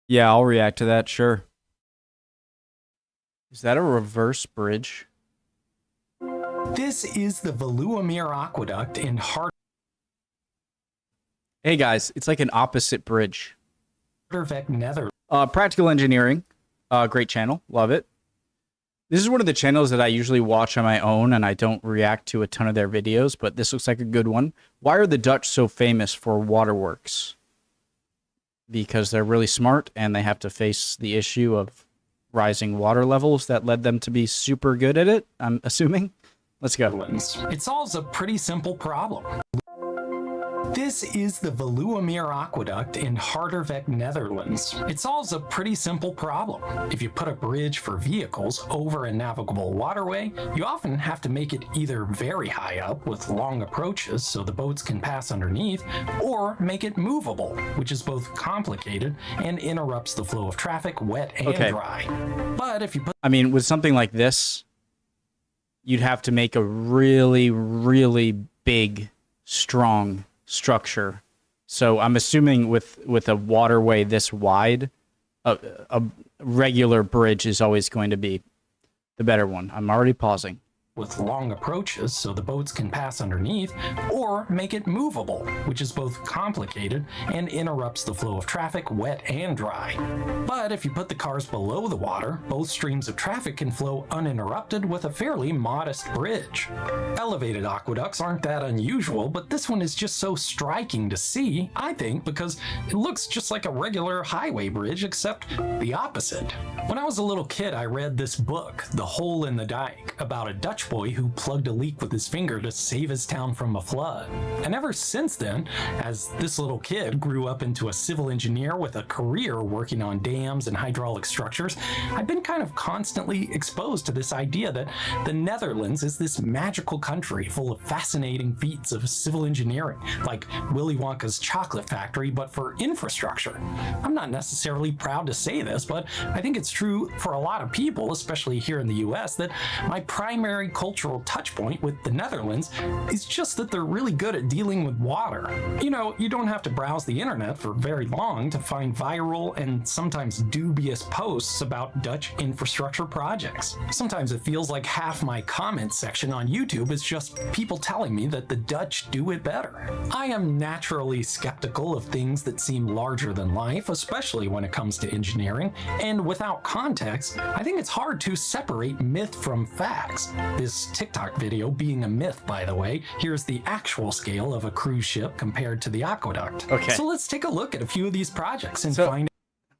Yeah, I'll react to that, sure. Is that a reverse bridge? This is the Valir Aqueduct in Hey guys, it's like an opposite bridge. Harderwijk, Netherlands. Practical Engineering, great channel, love it. This is one of the channels that I usually watch on my own, and I don't react to a ton of their videos, but this looks like a good one. Why are the Dutch so famous for Waterworks? Because they're really smart, and they have to face the issue of rising water levels that led them to be super good at it, I'm assuming. Let's go. It solves a pretty simple problem. This is the Valir Aqueduct in Harderwijk, Netherlands. It solves a pretty simple problem. If you put a bridge for vehicles over a navigable waterway, you often have to make it either very high up with long approaches so the boats can pass underneath, or make it movable, which is both complicated and interrupts the flow of traffic, wet and dry. But if you put... I mean, with something like this, you'd have to make a really, really big, strong structure. So I'm assuming with a waterway this wide, a regular bridge is always going to be the better one. I'm already pausing. With long approaches so the boats can pass underneath, or make it movable, which is both complicated and interrupts the flow of traffic, wet and dry. But if you put the cars below the water, both streams of traffic can flow uninterrupted with a fairly modest bridge. Elevated aqueducts aren't that unusual, but this one is just so striking to see, I think, because it looks just like a regular highway bridge, except the opposite. When I was a little kid, I read this book, The Hole in the Dike, about a Dutch boy who plugged a leak with his finger to save his town from a flood. And ever since then, as this little kid grew up into a civil engineer with a career working on dams and hydraulic structures, I've been kind of constantly exposed to this idea that the Netherlands is this magical country full of fascinating feats of civil engineering, like Willy Wonka's chocolate factory, but for infrastructure. I'm not necessarily proud to say this, but I think it's true for a lot of people, especially here in the US, that my primary cultural touch point with the Netherlands is just that they're really good at dealing with water. You know, you don't have to browse the internet for very long to find viral and sometimes dubious posts about Dutch infrastructure projects. Sometimes it feels like half my comment section on YouTube is just people telling me that the Dutch do it better. I am naturally skeptical of things that seem larger than life, especially when it comes to engineering, and without context, I think it's hard to separate myth from facts. This TikTok video being a myth, by the way. Here's the actual scale of a cruise ship compared to the aqueduct. Okay. So let's take a look at a few of these projects and find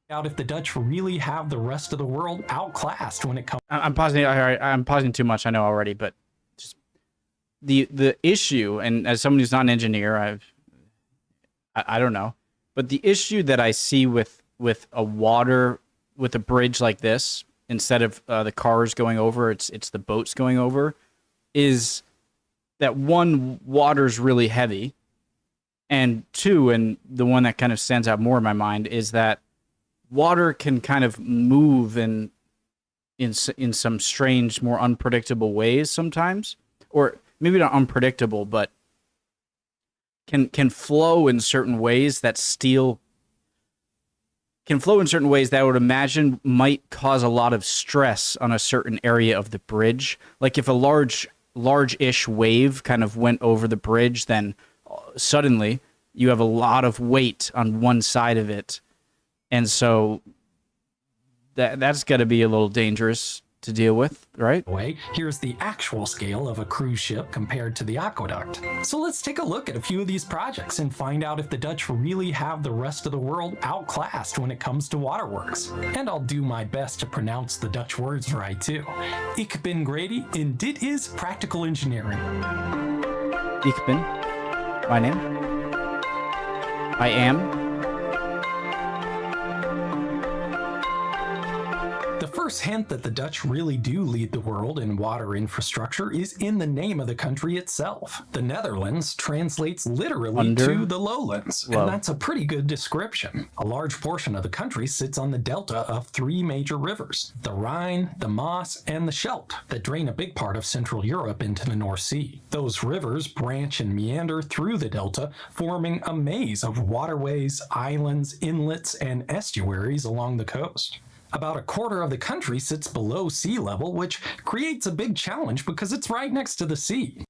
out if the Dutch really have the rest of the world outclassed when it comes. I'm pausing. I'm pausing too much. I know already, but just the issue, and as someone who's not an engineer, I don't know, but the issue that I see with a bridge like this, instead of the cars going over, it's the boats going over, is that one, water's really heavy, and two, and the one that kind of stands out more in my mind, is that water can kind of move in some strange, more unpredictable ways sometimes, or maybe not unpredictable, but can flow in certain ways that I would imagine might cause a lot of stress on a certain area of the bridge. Like if a large-ish wave kind of went over the bridge, then suddenly you have a lot of weight on one side of it. And so that's got to be a little dangerous to deal with, right? Here's the actual scale of a cruise ship compared to the aqueduct. So let's take a look at a few of these projects and find out if the Dutch really have the rest of the world outclassed when it comes to waterworks. And I'll do my best to pronounce the Dutch words right too. Ik ben Grady, and dit is practical engineering. Ik ben. My name. I am. The first hint that the Dutch really do lead the world in water infrastructure is in the name of the country itself. The Netherlands translates literally to the lowlands, and that's a pretty good description. A large portion of the country sits on the delta of three major rivers, the Rhine, the Maas, and the Scheldt, that drain a big part of Central Europe into the North Sea. Those rivers branch and meander through the delta, forming a maze of waterways, islands, inlets, and estuaries along the coast. About a quarter of the country sits below sea level, which creates a big challenge because it's right next to the sea.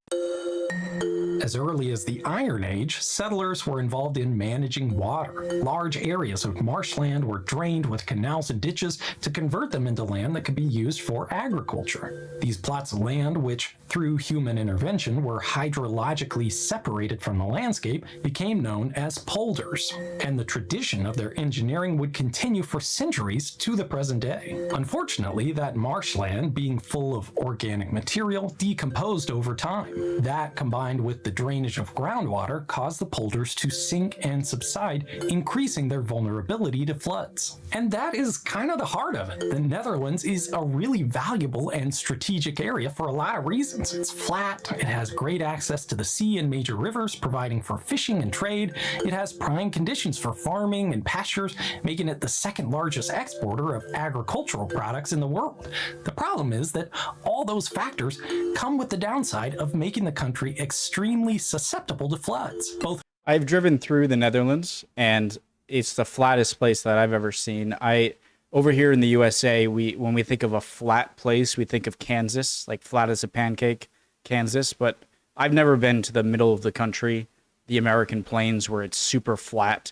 As early as the Iron Age, settlers were involved in managing water. Large areas of marshland were drained with canals and ditches to convert them into land that could be used for agriculture. These plots of land, which through human intervention were hydrologically separated from the landscape, became known as polders, and the tradition of their engineering would continue for centuries to the present day. Unfortunately, that marshland, being full of organic material, decomposed over time. That, combined with the drainage of groundwater, caused the polders to sink and subside, increasing their vulnerability to floods. And that is kind of the heart of it. The Netherlands is a really valuable and strategic area for a lot of reasons. It's flat, it has great access to the sea and major rivers, providing for fishing and trade. It has prime conditions for farming and pastures, making it the second largest exporter of agricultural products in the world. The problem is that all those factors come with the downside of making the country extremely susceptible to floods. I've driven through the Netherlands, and it's the flattest place that I've ever seen. Over here in the USA, when we think of a flat place, we think of Kansas, like flat as a pancake, Kansas. But I've never been to the middle of the country, the American plains, where it's super flat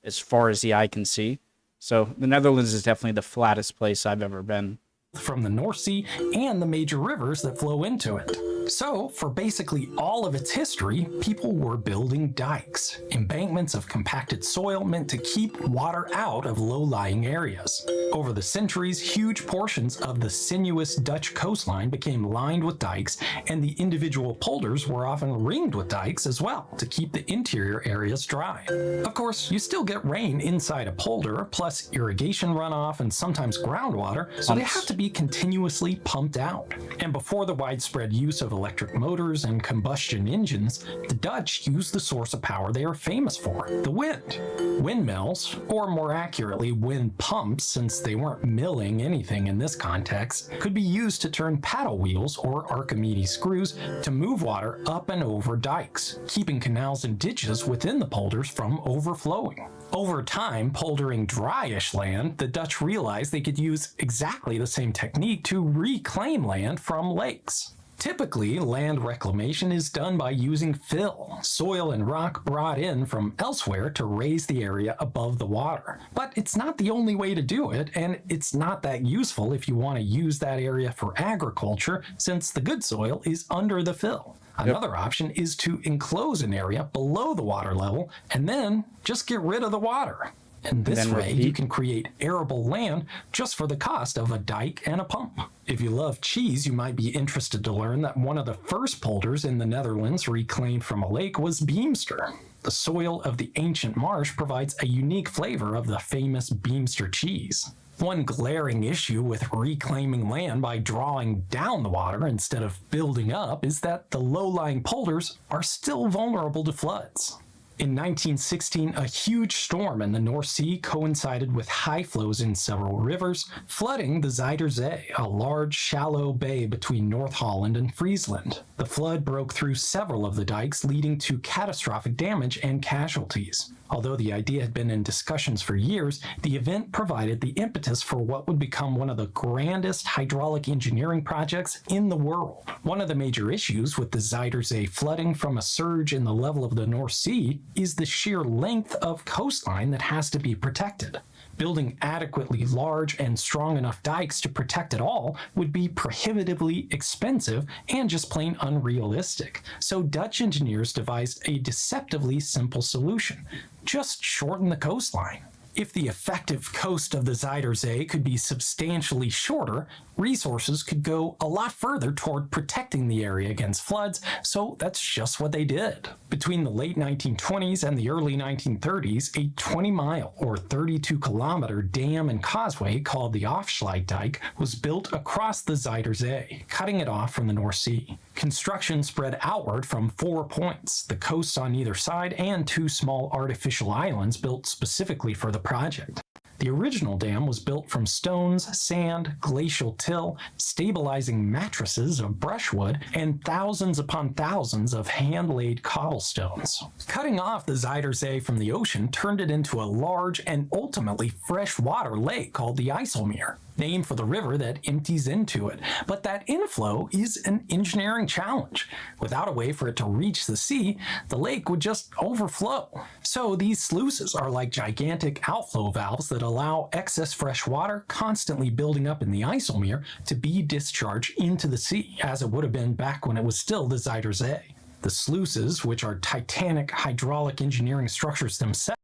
as far as the eye can see. So the Netherlands is definitely the flattest place I've ever been. From the North Sea and the major rivers that flow into it. So, for basically all of its history, people were building dikes, embankments of compacted soil meant to keep water out of low-lying areas. Over the centuries, huge portions of the sinuous Dutch coastline became lined with dikes, and the individual polders were often ringed with dikes as well to keep the interior areas dry. Of course, you still get rain inside a polder, plus irrigation runoff and sometimes groundwater, so they have to be continuously pumped out. And before the widespread use of electric motors and combustion engines, the Dutch used the source of power they are famous for, the wind. Windmills, or more accurately, wind pumps, since they weren't milling anything in this context, could be used to turn paddle wheels or Archimedes screws to move water up and over dikes, keeping canals and ditches within the polders from overflowing. Over time, poldering dryish land, the Dutch realized they could use exactly the same technique to reclaim land from lakes. Typically, land reclamation is done by using fill, soil and rock brought in from elsewhere to raise the area above the water. But it's not the only way to do it, and it's not that useful if you want to use that area for agriculture, since the good soil is under the fill. Another option is to enclose an area below the water level and then just get rid of the water. And this way, you can create arable land just for the cost of a dike and a pump. If you love cheese, you might be interested to learn that one of the first polders in the Netherlands reclaimed from a lake was Beemster. The soil of the ancient marsh provides a unique flavor of the famous Beemster cheese. One glaring issue with reclaiming land by drawing down the water instead of building up is that the low-lying polders are still vulnerable to floods. In 1916, a huge storm in the North Sea coincided with high flows in several rivers, flooding the Zuider Zee, a large, shallow bay between North Holland and Friesland. The flood broke through several of the dikes, leading to catastrophic damage and casualties. Although the idea had been in discussions for years, the event provided the impetus for what would become one of the grandest hydraulic engineering projects in the world. One of the major issues with the Zuider Zee flooding from a surge in the level of the North Sea is the sheer length of coastline that has to be protected. Building adequately large and strong enough dikes to protect it all would be prohibitively expensive and just plain unrealistic. So Dutch engineers devised a deceptively simple solution. Just shorten the coastline. If the effective coast of the Zuider Zee could be substantially shorter, resources could go a lot further toward protecting the area against floods, so that's just what they did. Between the late 1920s and the early 1930s, a 20-mile or 32-kilometer dam and causeway called the Afsluitdijk was built across the Zuider Zee, cutting it off from the North Sea. Construction spread outward from 4 points, the coasts on either side and 2 small artificial islands built specifically for the project. The original dam was built from stones, sand, glacial till, stabilizing mattresses of brushwood, and thousands upon thousands of hand-laid cobblestones. Cutting off the Zuider Zee from the ocean turned it into a large and ultimately freshwater lake called the IJsselmeer, named for the river that empties into it. But that inflow is an engineering challenge. Without a way for it to reach the sea, the lake would just overflow. So these sluices are like gigantic outflow valves that allow excess fresh water constantly building up in the IJsselmeer to be discharged into the sea, as it would have been back when it was still the Zuider Zee. The sluices, which are titanic hydraulic engineering structures themselves,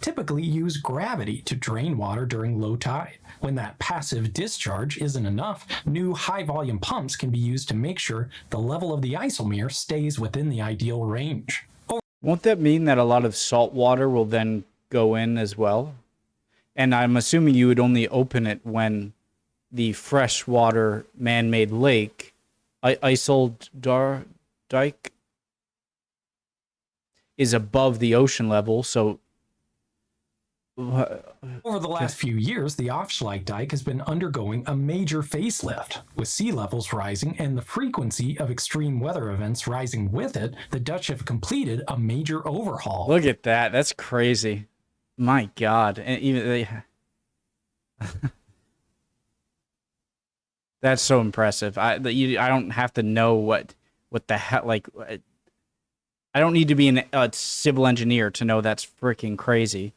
typically use gravity to drain water during low tide. When that passive discharge isn't enough, new high-volume pumps can be used to make sure the level of the IJsselmeer stays within the ideal range. Won't that mean that a lot of salt water will then go in as well? And I'm assuming you would only open it when the freshwater man-made lake, IJsseldijk, is above the ocean level, so... Over the last few years, the Afsluitdijk has been undergoing a major facelift. With sea levels rising and the frequency of extreme weather events rising with it, the Dutch have completed a major overhaul. Look at that. That's crazy. My God. And even they... That's so impressive. I don't have to know what the hell, like... I don't need to be a civil engineer to know that's freaking crazy.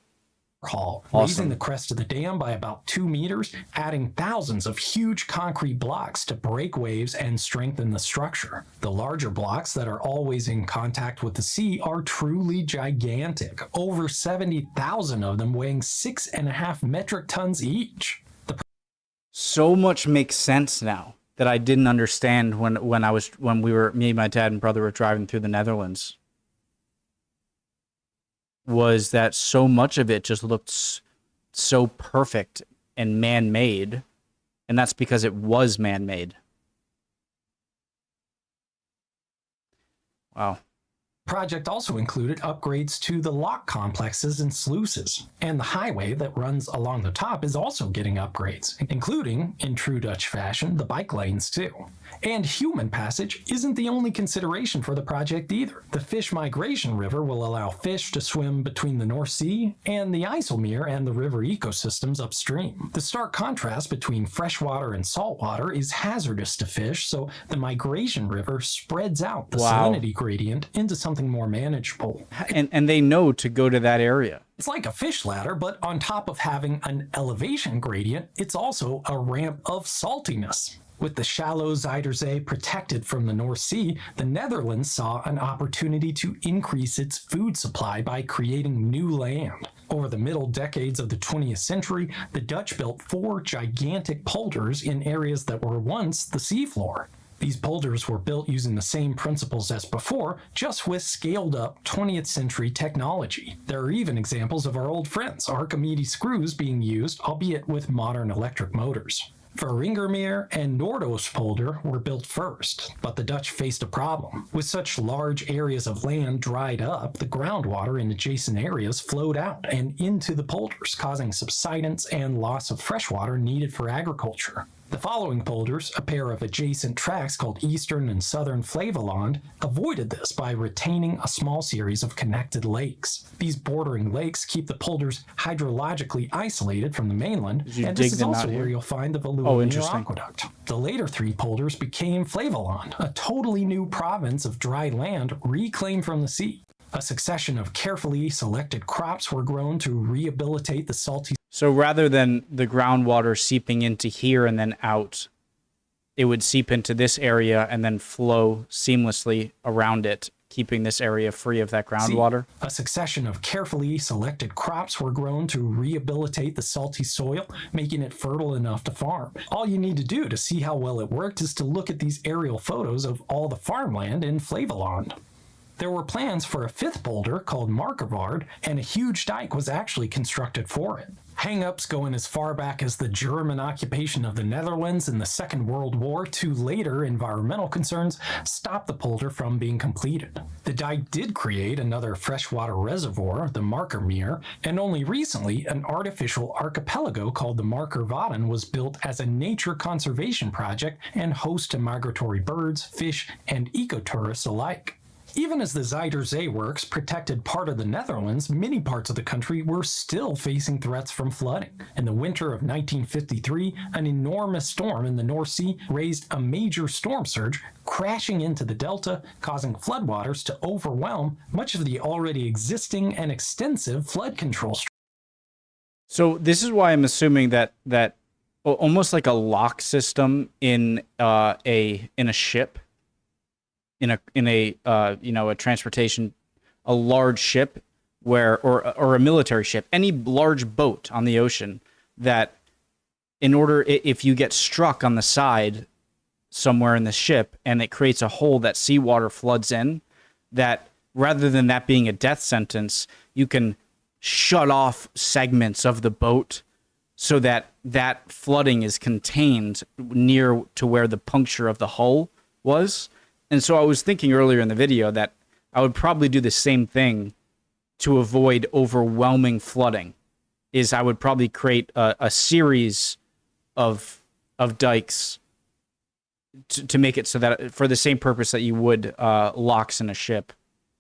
Overhaul, Awesome. Raising the crest of the dam by about 2 meters, adding thousands of huge concrete blocks to break waves and strengthen the structure. The larger blocks that are always in contact with the sea are truly gigantic, over 70,000 of them weighing 6.5 metric tons each. So much makes sense now that I didn't understand when me, my dad, and brother were driving through the Netherlands. Was that so much of it just looked so perfect and man-made, and that's because it was man-made. Wow. Project also included upgrades to the lock complexes and sluices, and the highway that runs along the top is also getting upgrades, including, in true Dutch fashion, the bike lanes too. And human passage isn't the only consideration for the project either. The fish migration river will allow fish to swim between the North Sea and the IJsselmeer and the river ecosystems upstream. The stark contrast between freshwater and saltwater is hazardous to fish, so the migration river spreads out the salinity gradient into something more manageable. And they know to go to that area. It's like a fish ladder, but on top of having an elevation gradient, it's also a ramp of saltiness. With the shallow Zuider Zee protected from the North Sea, the Netherlands saw an opportunity to increase its food supply by creating new land. Over the middle decades of the 20th century, the Dutch built 4 gigantic polders in areas that were once the seafloor. These polders were built using the same principles as before, just with scaled-up 20th century technology. There are even examples of our old friends, Archimedes screws, being used, albeit with modern electric motors. Veringermeer and Noordoostpolder were built first, but the Dutch faced a problem. With such large areas of land dried up, the groundwater in adjacent areas flowed out and into the polders, causing subsidence and loss of freshwater needed for agriculture. The following polders, a pair of adjacent tracts called Eastern and Southern Flevoland, avoided this by retaining a small series of connected lakes. These bordering lakes keep the polders hydrologically isolated from the mainland, and this is also where you'll find the Valir Aqueduct. The later 3 polders became Flevoland, a totally new province of dry land reclaimed from the sea. A succession of carefully selected crops were grown to rehabilitate the salty. So rather than the groundwater seeping into here and then out, it would seep into this area and then flow seamlessly around it keeping this area free of that groundwater? A succession of carefully selected crops were grown to rehabilitate the salty soil, making it fertile enough to farm. All you need to do to see how well it worked is to look at these aerial photos of all the farmland in Flevoland. There were plans for a fifth boulder called Markervard, and a huge dike was actually constructed for it. Hang-ups going as far back as the German occupation of the Netherlands in the Second World War to later environmental concerns stopped the polder from being completed. The dike did create another freshwater reservoir, the Markermeer, and only recently an artificial archipelago called the Markervaden was built as a nature conservation project and host to migratory birds, fish, and ecotourists alike. Even as the Zuiderzee works protected part of the Netherlands, many parts of the country were still facing threats from flooding. In the winter of 1953, an enormous storm in the North Sea raised a major storm surge, crashing into the delta, causing floodwaters to overwhelm much of the already existing and extensive flood control structure. So this is why I'm assuming that almost like a lock system in a ship, in a transportation, a large ship or a military ship, any large boat on the ocean, that in order, if you get struck on the side somewhere in the ship and it creates a hole that seawater floods in, that rather than that being a death sentence, you can shut off segments of the boat so that that flooding is contained near to where the puncture of the hull was. And so I was thinking earlier in the video that I would probably do the same thing to avoid overwhelming flooding. Is I would probably create a series of dikes to make it so that for the same purpose that you would locks in a ship.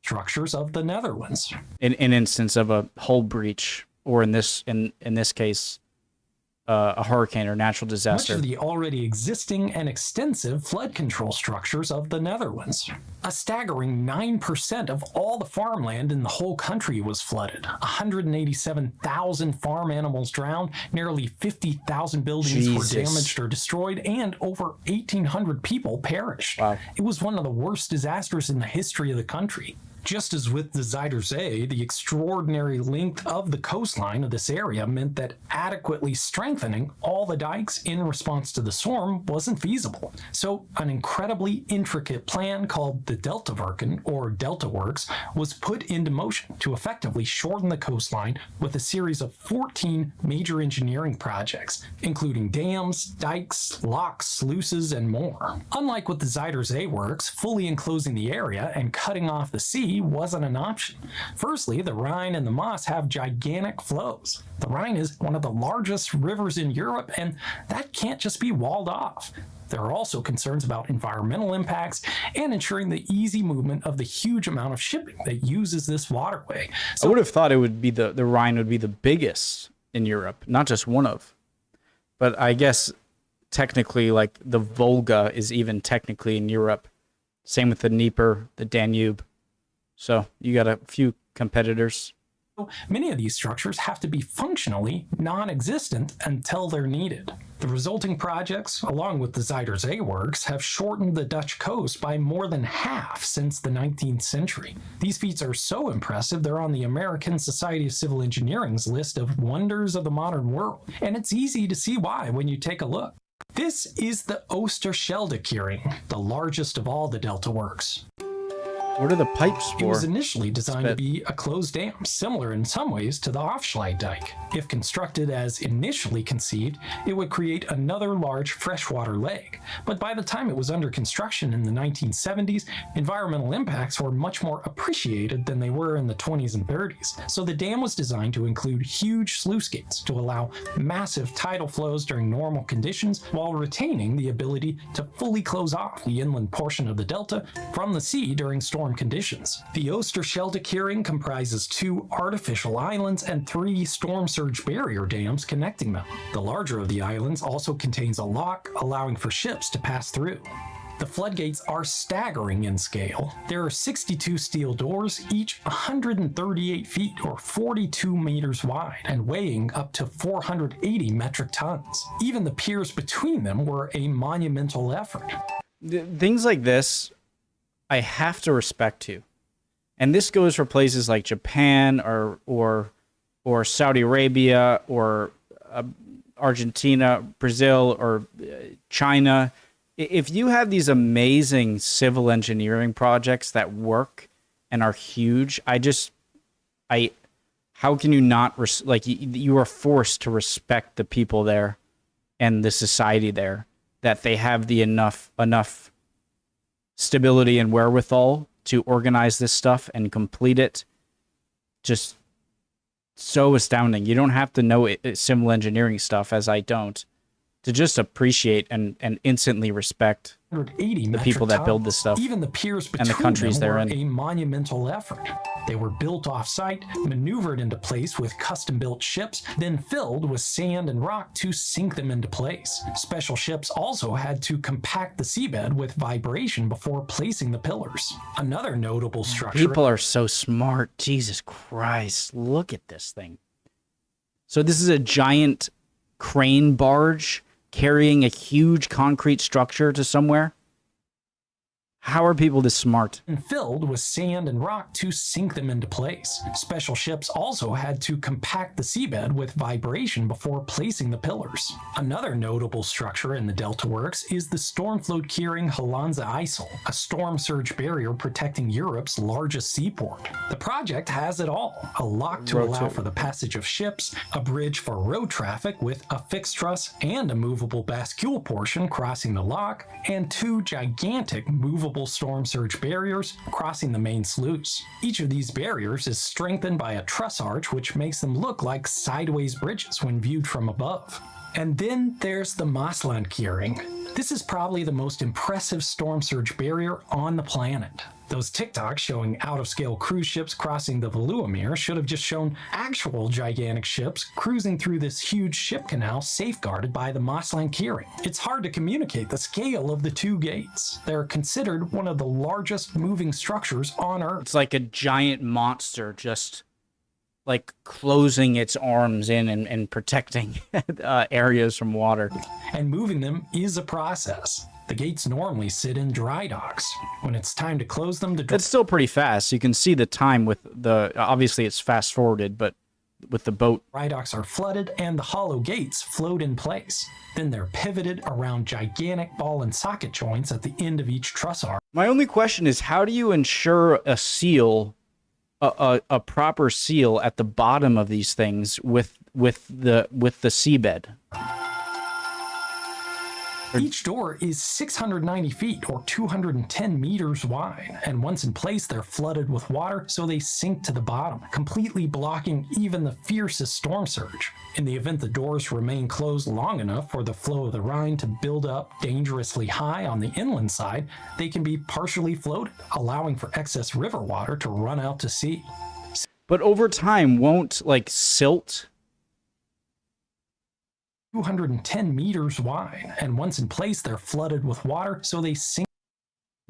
Structures of the Netherlands. In an instance of a hull breach, or in this case, a hurricane or natural disaster. Much of the already existing and extensive flood control structures of the Netherlands. A staggering 9% of all the farmland in the whole country was flooded. 187,000 farm animals drowned, nearly 50,000 buildings were damaged or destroyed, and over 1,800 people perished. Wow. It was one of the worst disasters in the history of the country. Just as with the Zuiderzee, the extraordinary length of the coastline of this area meant that adequately strengthening all the dikes in response to the storm wasn't feasible. So an incredibly intricate plan called the Deltawerken, or Delta Works, was put into motion to effectively shorten the coastline with a series of 14 major engineering projects, including dams, dikes, locks, sluices, and more. Unlike with the Zuiderzee works, fully enclosing the area and cutting off the sea wasn't an option. Firstly, the Rhine and the Maas have gigantic flows. The Rhine is one of the largest rivers in Europe, and that can't just be walled off. There are also concerns about environmental impacts and ensuring the easy movement of the huge amount of shipping that uses this waterway. So, I would have thought it would be the Rhine would be the biggest in Europe, not just one of. But I guess technically, like, the Volga is even technically in Europe. Same with the Dnieper, the Danube. So you got a few competitors. Many of these structures have to be functionally non-existent until they're needed. The resulting projects, along with the Zuiderzee works, have shortened the Dutch coast by more than half since the 19th century. These feats are so impressive they're on the American Society of Civil Engineering's list of wonders of the modern world, and it's easy to see why when you take a look. This is the Oosterscheldekering, the largest of all the Delta works. What are the pipes for? It was initially designed to be a closed dam, similar in some ways to the Afsluitdijk. If constructed as initially conceived, it would create another large freshwater lake. But by the time it was under construction in the 1970s, environmental impacts were much more appreciated than they were in the 20s and 30s. So the dam was designed to include huge sluice gates to allow massive tidal flows during normal conditions while retaining the ability to fully close off the inland portion of the delta from the sea during storm conditions. The Oosterscheldekering comprises 2 artificial islands and 3 storm surge barrier dams connecting them. The larger of the islands also contains a lock, allowing for ships to pass through. The floodgates are staggering in scale. There are 62 steel doors, each 138 feet or 42 meters wide, and weighing up to 480 metric tons. Even the piers between them were a monumental effort. Things like this, I have to respect to. And this goes for places like Japan or Saudi Arabia or Argentina, Brazil, or China. If you have these amazing civil engineering projects that work and are huge, how can you not you are forced to respect the people there and the society there, that they have the enough stability and wherewithal to organize this stuff and complete it. Just so astounding. You don't have to know civil engineering stuff, as I don't, to just appreciate and instantly respect the people that build this stuff. Even the piers and the countries they're in. A monumental effort. They were built off-site, maneuvered into place with custom-built ships, then filled with sand and rock to sink them into place. Special ships also had to compact the seabed with vibration before placing the pillars. Another notable structure... People are so smart. Jesus Christ. Look at this thing. So this is a giant crane barge carrying a huge concrete structure to somewhere? How are people this smart? And filled with sand and rock to sink them into place. Special ships also had to compact the seabed with vibration before placing the pillars. Another notable structure in the Delta Works is the storm float curing Hollandse IJssel, a storm surge barrier protecting Europe's largest seaport. The project has it all: a lock to allow for the passage of ships, a bridge for road traffic with a fixed truss and a movable bascule portion crossing the lock, and two gigantic movable storm surge barriers crossing the main sluice. Each of these barriers is strengthened by a truss arch, which makes them look like sideways bridges when viewed from above. And then there's the Maaslandkering. This is probably the most impressive storm surge barrier on the planet. Those TikToks showing out-of-scale cruise ships crossing the Veluwemeer should have just shown actual gigantic ships cruising through this huge ship canal safeguarded by the Maaslandkering. It's hard to communicate the scale of the two gates. They're considered one of the largest moving structures on Earth. It's like a giant monster just like closing its arms in and protecting areas from water. And moving them is a process. The gates normally sit in dry docks. When it's time to close them, it's still pretty fast. You can see the time with the, obviously it's fast forwarded, but with the boat. Dry docks are flooded and the hollow gates float in place. Then they're pivoted around gigantic ball and socket joints at the end of each truss arm. My only question is, how do you ensure a seal, a proper seal at the bottom of these things with the seabed? Each door is 690 feet or 210 meters wide, and once in place they're flooded with water so they sink to the bottom, completely blocking even the fiercest storm surge. In the event the doors remain closed long enough for the flow of the Rhine to build up dangerously high on the inland side, they can be partially floated, allowing for excess river water to run out to sea. But over time, won't like silt... 210 meters wide, and once in place they're flooded with water so they sink.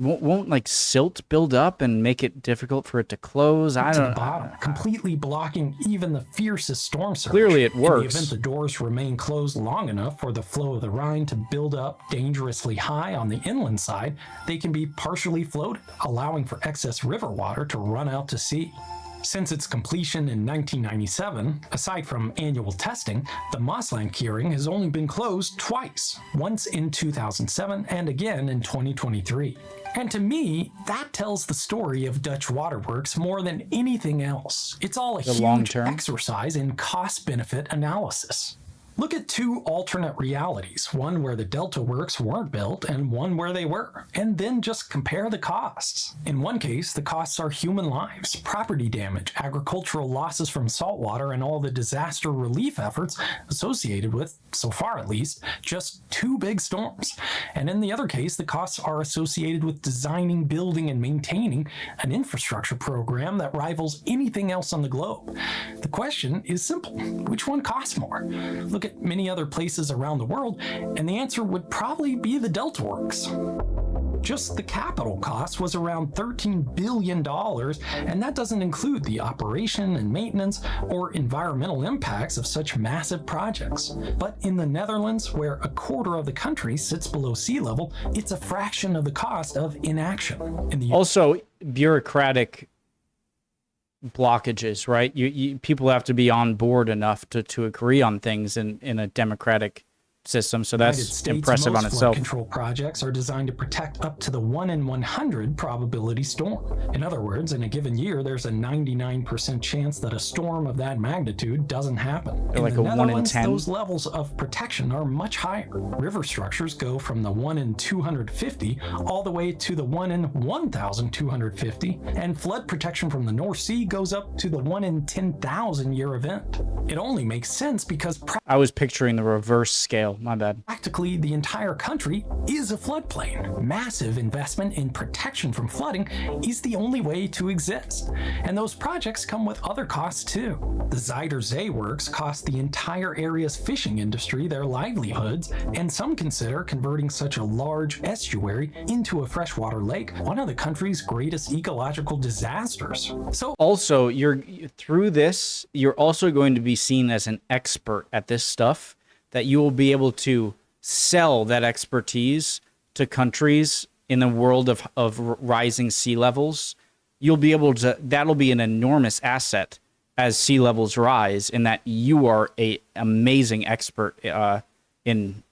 Won't like silt build up and make it difficult for it to close? I don't know. Completely blocking even the fiercest storm surge. Clearly it works. In the event the doors remain closed long enough for the flow of the Rhine to build up dangerously high on the inland side, they can be partially floated, allowing for excess river water to run out to sea. Since its completion in 1997, aside from annual testing, the Maaslandkering has only been closed twice, once in 2007 and again in 2023. And to me, that tells the story of Dutch Waterworks more than anything else. It's all a huge exercise in cost-benefit analysis. Look at two alternate realities, one where the Delta Works weren't built and one where they were, and then just compare the costs. In one case, the costs are human lives, property damage, agricultural losses from saltwater, and all the disaster relief efforts associated with, so far at least, just two big storms. And in the other case, the costs are associated with designing, building, and maintaining an infrastructure program that rivals anything else on the globe. The question is simple: which one costs more? Look at many other places around the world, and the answer would probably be the Delta Works. Just the capital cost was around $13 billion, and that doesn't include the operation and maintenance or environmental impacts of such massive projects. But in the Netherlands, where a quarter of the country sits below sea level, it's a fraction of the cost of inaction. Also, bureaucratic blockages, right? People have to be on board enough to agree on things in a democratic system. So that's impressive on itself. Flood control projects are designed to protect up to the 1 in 100 probability storm. In other words, in a given year, there's a 99% chance that a storm of that magnitude doesn't happen. In like a 1 in 10. Those levels of protection are much higher. River structures go from the 1 in 250 all the way to the 1 in 1,250, and flood protection from the North Sea goes up to the 1 in 10,000 year event. It only makes sense because I was picturing the reverse scale. My bad. Practically the entire country is a floodplain. Massive investment in protection from flooding is the only way to exist. And those projects come with other costs too. The Zuiderzee works cost the entire area's fishing industry their livelihoods, and some consider converting such a large estuary into a freshwater lake one of the country's greatest ecological disasters. So also, through this, you're also going to be seen as an expert at this stuff, that you will be able to sell that expertise to countries in the world of rising sea levels. You'll be able to, that'll be an enormous asset as sea levels rise, in that you are a amazing expert in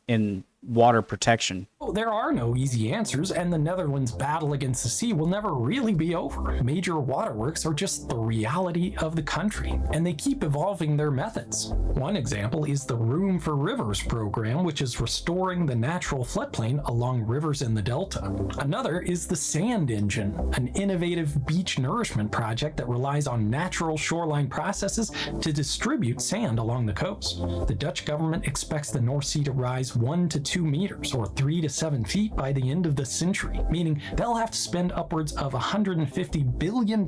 water protection. There are no easy answers, and the Netherlands' battle against the sea will never really be over. Major waterworks are just the reality of the country, and they keep evolving their methods. One example is the Room for Rivers program, which is restoring the natural floodplain along rivers in the delta. Another is the Sand Engine, an innovative beach nourishment project that relies on natural shoreline processes to distribute sand along the coast. The Dutch government expects the North Sea to rise 1 to 2 meters, or 3 to 7 feet by the end of the century, meaning they'll have to spend upwards of $150 billion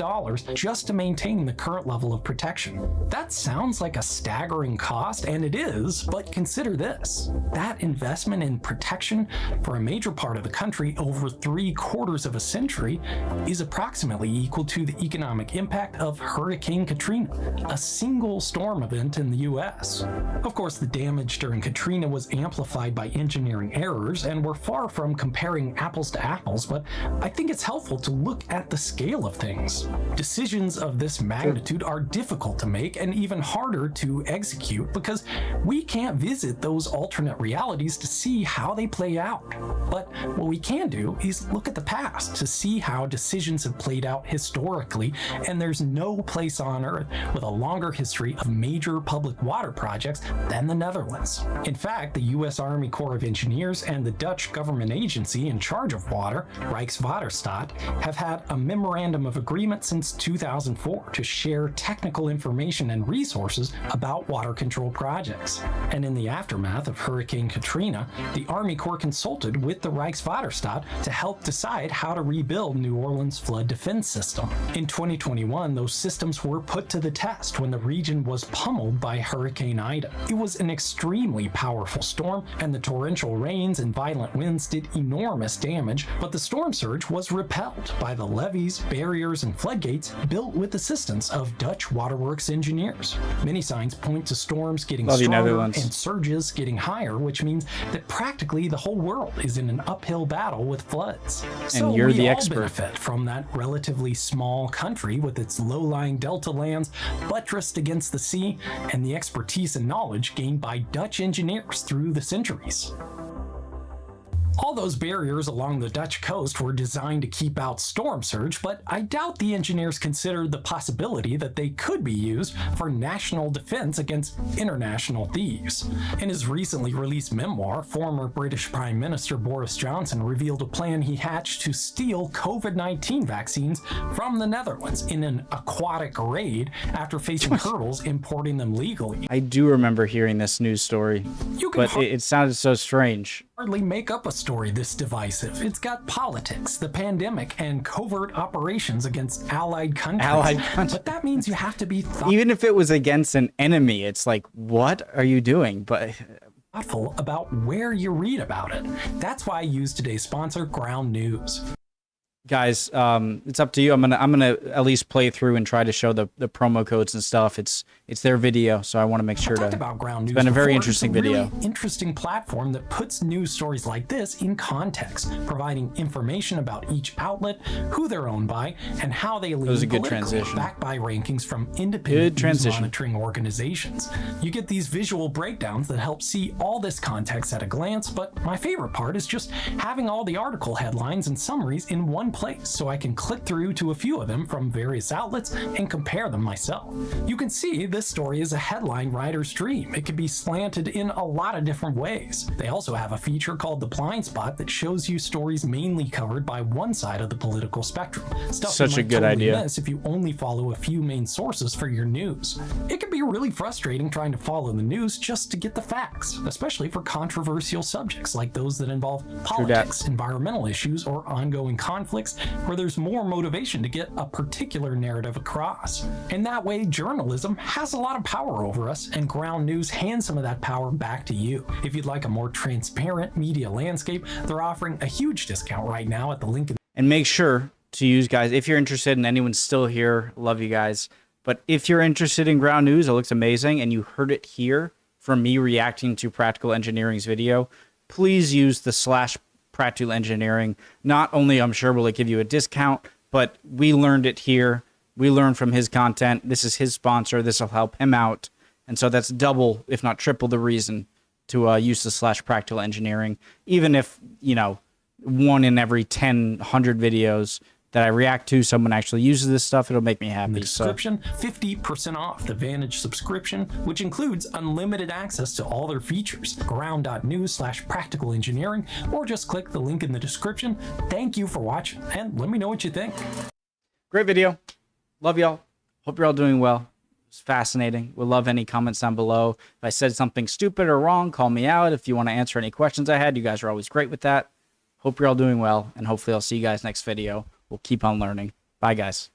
just to maintain the current level of protection. That sounds like a staggering cost, and it is, but consider this. That investment in protection for a major part of the country over 3/4 of a century is approximately equal to the economic impact of Hurricane Katrina, a single storm event in the US. Of course, the damage during Katrina was amplified by engineering errors, and we're far from comparing apples to apples, but I think it's helpful to look at the scale of things. Decisions of this magnitude are difficult to make and even harder to execute because we can't visit those alternate realities to see how they play out. But what we can do is look at the past to see how decisions have played out historically, and there's no place on Earth with a longer history of major public water projects than the Netherlands. In fact, the U.S. Army Corps of Engineers and the Dutch government agency in charge of water, Rijkswaterstaat, have had a memorandum of agreement since 2004 to share technical information and resources about water control projects. And in the aftermath of Hurricane Katrina, the Army Corps consulted with the Rijkswaterstaat to help decide how to rebuild New Orleans' flood defense system. In 2021, those systems were put to the test when the region was pummeled by Hurricane Ida. It was an extremely powerful storm, and the torrential rains and violent winds did enormous damage, but the storm surge was repelled by the levees, barriers, and floodgates built with assistance of Dutch Waterworks engineers. Many signs point to storms getting stronger and surges getting higher, which means that practically the whole world is in an uphill battle with floods. And you're the expert. Benefit from that relatively small country with its low-lying delta lands buttressed against the sea, and the expertise and knowledge gained by Dutch engineers through the centuries. All those barriers along the Dutch coast were designed to keep out storm surge, but I doubt the engineers considered the possibility that they could be used for national defense against international thieves. In his recently released memoir, former British Prime Minister Boris Johnson revealed a plan he hatched to steal COVID-19 vaccines from the Netherlands in an aquatic raid after facing hurdles importing them legally. I do remember hearing this news story, but it sounded so strange. Hardly make up a story this divisive. It's got politics, the pandemic, and covert operations against allied countries. But that means you have to be even if it was against an enemy, it's like, what are you doing? But thoughtful about where you read about it. That's why I use today's sponsor, Ground News. Guys, it's up to you. I'm gonna at least play through and try to show the promo codes and stuff. It's their video, so I want to make sure talked to. about Ground News It's been a very before. interesting It's a video. really interesting platform that puts news stories like this in context, providing information about each outlet, who they're owned by, and how they lean was a good politically, transition. backed by rankings from independent news transition. monitoring organizations. You get these visual breakdowns that help see all this context at a glance, but my favorite part is just having all the article headlines and summaries in one place, so I can click through to a few of them from various outlets and compare them myself. You can see this story is a headline writer's dream. It can be slanted in a lot of different ways. They also have a feature called the blind spot that shows you stories mainly covered by one side of the political spectrum. Stuff Such you a might good totally idea. miss if you only follow a few main sources for your news. It can be really frustrating trying to follow the news just to get the facts, especially for controversial subjects like those that involve politics, environmental issues, or ongoing conflicts where there's more motivation to get a particular narrative across. In that way, journalism has a lot of power over us, and Ground News hands some of that power back to you. If you'd like a more transparent media landscape, they're offering a huge discount right now at the link in And make sure to use, guys, if you're interested and anyone's still here, love you guys. But if you're interested in Ground News, it looks amazing, and you heard it here from me reacting to Practical Engineering's video, please use the /Practical Engineering. Not only, I'm sure, will it give you a discount, but we learned it here. We learned from his content. This is his sponsor. This will help him out. And so that's double, if not triple, the reason to use the /Practical Engineering. Even if, you know, 1 in every 10, 100 videos that I react to, someone actually uses this stuff, it'll make me happy. the description, 50% off the Vantage subscription, which includes unlimited access to all their features. Ground.news/practical engineering, or just click the link in the description. Thank you for watching, and let me know what you think. Great video. Love y'all. Hope you're all doing well. It's fascinating. Would love any comments down below. If I said something stupid or wrong, call me out. If you want to answer any questions I had, you guys are always great with that. Hope you're all doing well, and hopefully I'll see you guys next video. We'll keep on learning. Bye, guys.